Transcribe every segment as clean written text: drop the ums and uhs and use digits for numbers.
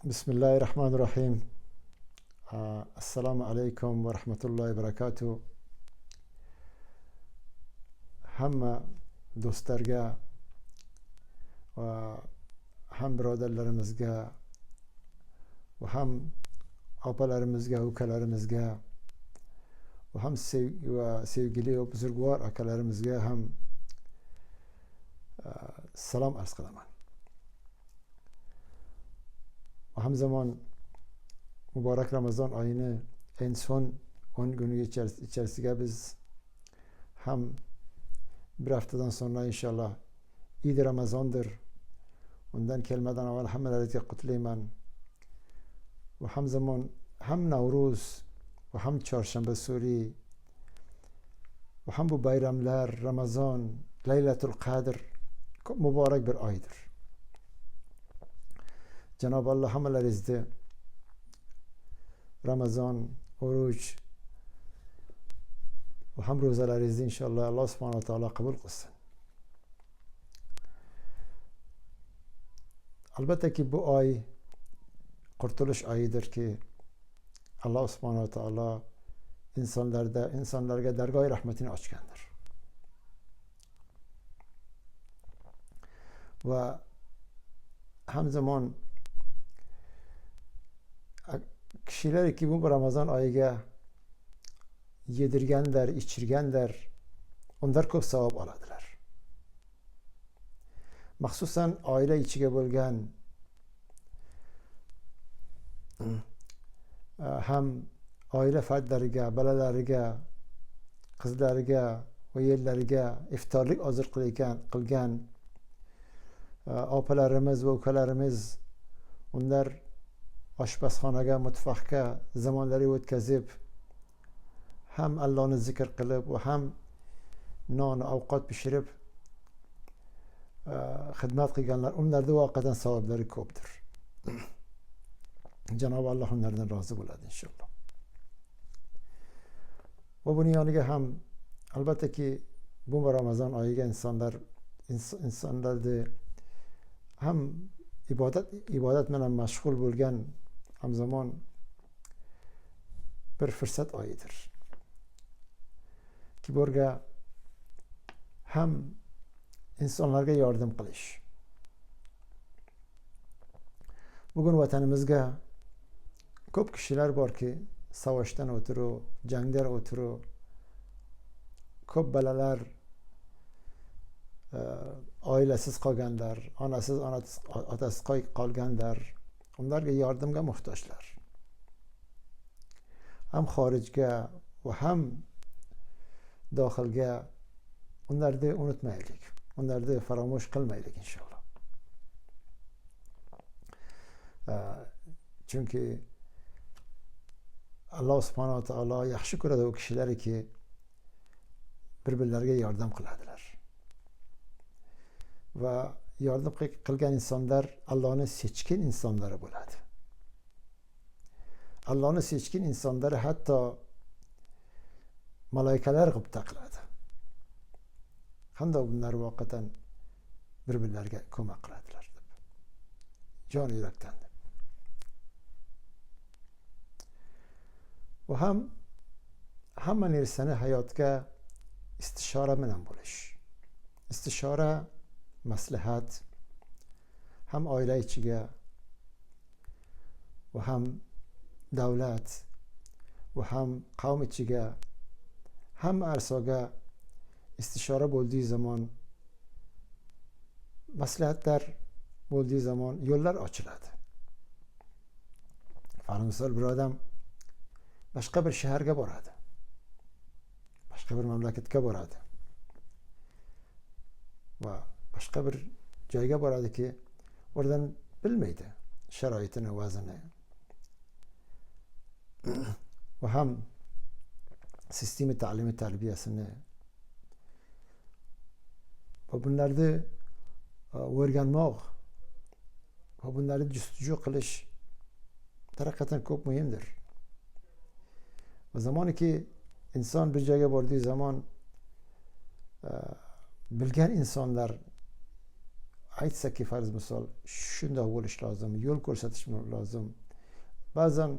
Bismillahirrahmanirrahim. Assalomu alaykum va rahmatullohi va barakatuh. Hamma do'stlarga va ham birodarlarimizga va ham opalarimizga, ukalarimizga va ham sevgili va buzurgvor akalarimizga ham salom arz qilaman. Va hamzamon muborak Ramazon oyini en son 10 kuni içerisiga biz ham bir haftadan sonra inşallah Eid Ramazondir. Undan kelmadan avval hammalaringizga qutlayman. Va hamzamon ham Navruz va ham chorshanba suri va ham bu bayramlar, Ramazon, Laylatul Qadr ko'p muborak bir oydir. Cenab-ı Allah hammalaringizni Ramazon, oruç ve ham ro'zalaringizni inşallah Allah subhanahu wa ta'ala qabul qilsin. Albatta ki bu oy qurtulush oyidir ki Allah subhanahu wa ta'ala insonlarga dargohi rahmatini ochgandir. Va hamzamon kishilar ki bu Ramazon oyiga yedirganlar, ichirganlar, onlar ko'p savob oladilar. Maxsusan oila ichiga bo'lgan ham oila fardlariga, bolalariga, qizlariga va yerlariga iftorlik hozir qilgan opalarimiz va ukalarimiz, ular oshpazxonaga, mutfaqqa zamonlari o'tkazib, ham Allohni zikr qilib va ham non ovqat pishirib xizmat qilganlar, ularning voqedan savoblari ko'pdir. Cenab-ı Allah onlardan razı bo'ladi inşallah. Va buning yoniga ham albatta ki bu Ramazon oyiga insonlarni ham ibodat bilan mashg'ul bo'lgan hamzamon bir fursat oyidir. Ki borga ham insonlarga yordam qilish. Bugun vatanimizga ko'p kishilar borki, savaşdan o'turu, jangdan o'turu, ko'p balalar oilasiz qolganlar, onasiz, otasiz qolganlar, ularga yordamga muhtojlar. Ham xorijga va ham dohilga ularni unutmaylik, ularni faromush qilmaylik inshaalloh. Chunki Allah subhanahu wa ta'ala yaxshi ko'radi u kishilarki bir-birlariga yordam qiladilar. Va yordam qilgan insonlar Allohning seçkin insonlari bo'ladi. Allohning seçkin insonlari hatto malaikalar g'ibta qiladi. Qanday bunlar voqatan bir-birlariga ko'mak qiladilar deb. Jon yurakdan. Va ham hamma narsani hayotga istishora bilan bo'lish. Istishora, maslahat ham oila ichiga va ham davlat va ham qavm ichiga hamma arsoga istishora bo'ldiği zaman, maslahatlar bo'ldiği zaman yo'llar ochiladi. Farz misol bir odam başka bir shaharga boradi, başka bir mamlakatga boradi va başka bir joyga boradiki, oradan bilmaydi sharoitini, vazini va ham sistemi ta'limi tarbiyasini va bunlarni o'rganmoq va bunlarni justuju qilish haqiqatan ko'p muhimdir. Va zamoniki inson bir joyga bordiği zaman bilgan insonlar aytsaki farz misol shundoq bo'lish lozim, yo'l ko'rsatish lozim. Ba'zan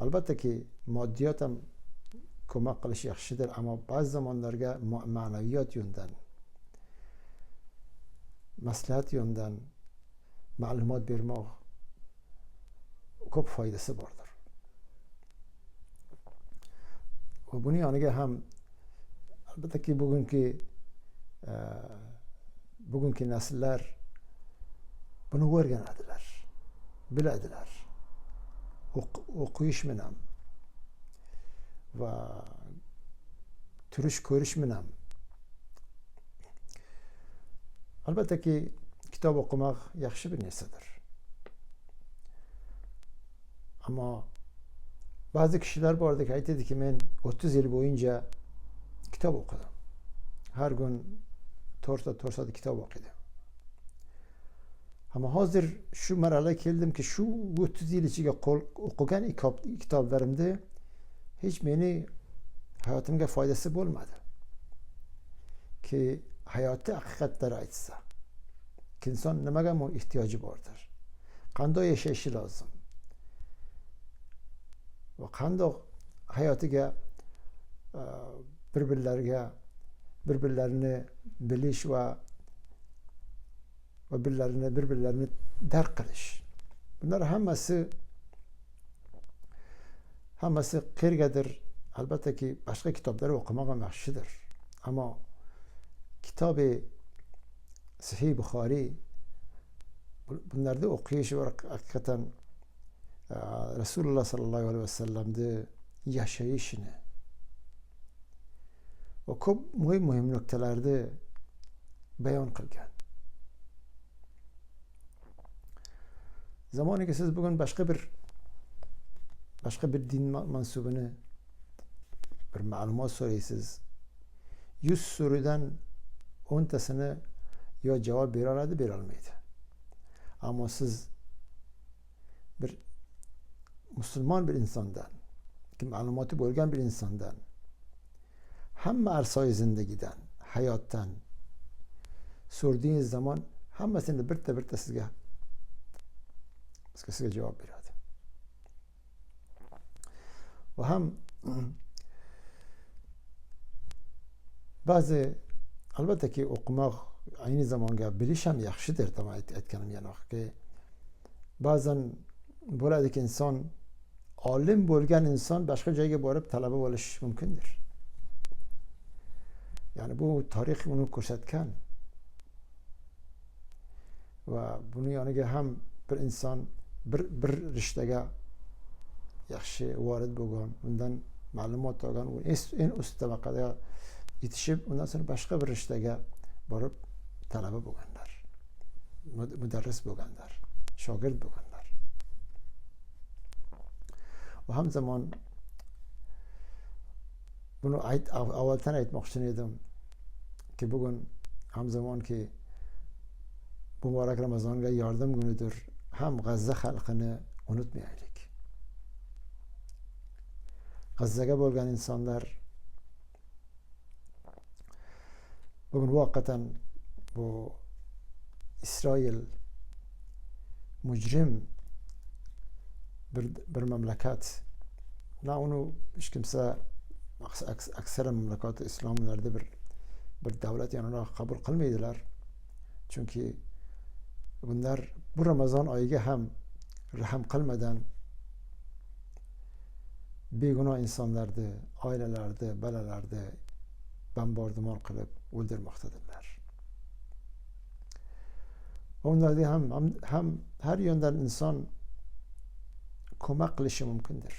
albattaki moddiyat ham ko'mak qilish yaxshidir, ammo ba'zi zamonlarga ma'naviyat yo'ndan, maslahat yo'ndan ma'lumot bermoq ko'p foydasi bordir. Va buning yoniga ham albattaki bugungi nasllar buni o'rganadilar, biladilar. O'qish bilan va turish ko'rish bilan. Albattaki kitob o'qimak yaxshi bir narsadir. Ammo ba'zi kishilar bordiki, aytadiki, men 30 yil bo'yincha kitob o'qidim. Har kun 4 soat kitob o'qidim. Ammo hozir shu marhalaga keldimki, shu 30 yil ichiga o'qigan kitoblarimda hech meni hayotimga foydasi bo'lmadi. Ki hayotda haqiqatlar aytsa, inson nimaga ehtiyoji bordir, qanday yashashi lozim va qanday hayotiga bir-birlarini bilish va bir-birlarini dark qilish. Bunlar hammasi qayergadir albattaki boshqa kitoblar o'qimak ham yaxshidir. Ammo kitobi Sahih Buxoriy bunlarda o'qish va haqiqatan Rasululloh sallallohu alayhi vasallamni yashayishini va ko'p muhim nuqtalarni bayon qilgan. Zamoniga siz bugun boshqa bir din mansubini bir ma'lumot so'raysiz, 100 so'ridan 10tasini yo javob bera oladi, bera olmaydi. Ammo siz bir musulmon bir insondan, ma'lumoti bo'lgan bir insondan, hamma arsoyi zindagidan, hayotdan so'rdiğiniz zaman hammasini birta sizga javob beradi. Va ham ba'zi albattaki o'qimoq aynı zamanda bilish ham yaxshidir. Tamam, aytganim yanoqki, ba'zan bo'ladiki, inson olim bo'lgan inson boshqa joyga borib talaba bo'lish mumkindir. Ya'ni bu tarix uni ko'rsatgan. Va buning yoniga ham bir inson bir rishtaga yaxshi vorid bo'lgan, undan ma'lumot olgan, en ust tabaqaga yetishib, undan so'ng boshqa bir rishtaga borib talaba bo'lganlar, mudarris bo'lganlar, shogird bo'lganlar. Va hamzamon buni avvaldan aytmoqchi edim ki, bugun hamzamonki muborak Ramazonga yordam kunidir. Ham G'azza xalqini unutmaylik. G'azzaga bo'lgan insonlar bugun haqiqatan bu Isroil mujrim bir mamlakat. Na uni hech kimsa, aksar mamlakat islomlarda bir davlat yoniroq qabul qilmaydilar. Chunki bunlar bu Ramazon oyiga ham rahm qilmadan begunoh insonlarni, oilalarni, bolalarni bombardimon qilib o'ldirmoqdadirlar. Onlarda ham har yondan inson ko'mak qilishi mumkindir.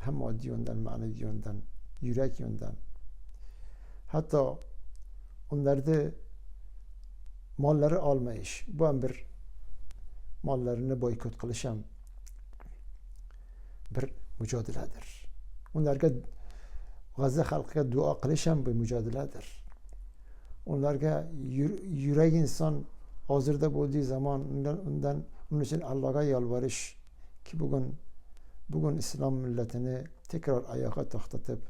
Ham moddiy yondan, ma'naviy yondan, yurak yondan. Hatto onlarni mollari olmayish, bu ham bir mollarini boykot qilish ham bir mujodiladir. Ularga, G'azza xalqiga duo qilish ham bir mujodiladir. Ularga yurak inson hozirda bo'ldiği zaman onun için Allah'a yalvarış ki bugün İslam milletini tekrar ayağa to'xtatib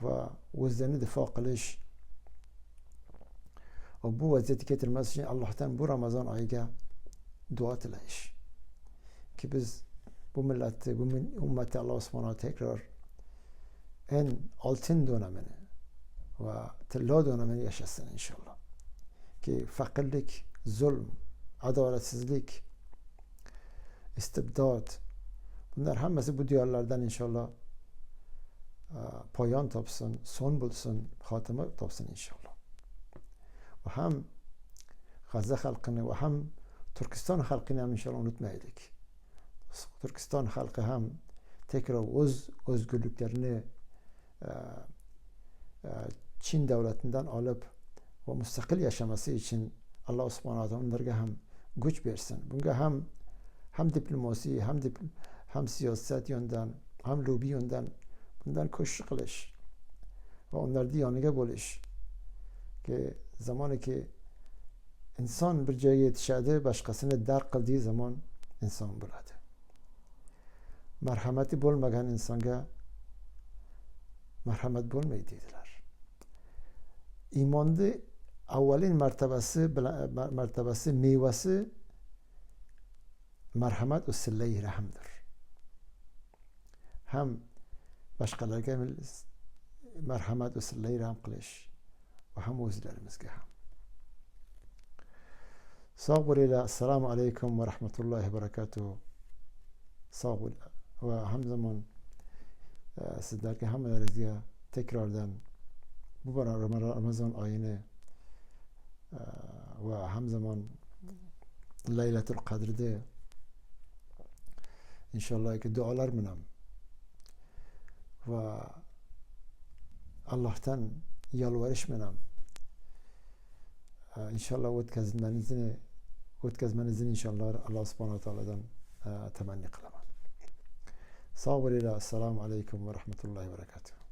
va o'zlarini difo qilish, va bu vaziyatga keltirmas uchun Allohdan bu Ramazon oyiga duo tilash. Ki biz bu millatni, bu ummatni Alloh subhanahu tekrar en oltin dönemini ve tilla dönemini yaşasın inşallah. Ki fakirlik, zulm, adaletsizlik, istibdod, bunlar hammasi bu diyorlardan inşallah poyon topsin, son bulsin, xotima topsin inşallah. Ve hem G'azza xalqini ve hem Turkiston xalqini ham inşallah unutmaylik. Turkiston xalqi ham tekrar o'z o'zgurliklarini Çin davlatidan olib ve mustaqil yaşaması için Allah subhanahu taala onlarga ham güç versin. Bunga hem diplomasi, hem siyaset yönden, hem lobi yönden bundan ko'shish qilish ve onlarni yoniga bo'lish. Ki zamanı ki inson bir joyga yetishadi, boshqasini dark qildiği zaman inson bo'ladi. Marhamati bo'lmagan insonga marhamat bo'lmaydi dedilar. İmonni avvalin martabasi mevasi marhamat va sillai rahmdir. Ham boshqalarga marhamat va sillai rahm qilish va ham o'zlarimizga ham. Sog' bo'linglar. Assalomu alaykum va rahmatullohi va barakatuh. Sog' bo'linglar va hamzamon sizlarga hammalaringizga tekrardan bu Ramazon oyini ve hamzamon Laylatul Qadr'da inşallah ki dualar bilan ve Allah'tan yalvarış bilan inşallah o'tkazmangizni inşallah Allah subhanahu taoladan temenni qilaman. Sog' bo'linglar. Assalomu alaykum va rahmatullohi va barakatuh.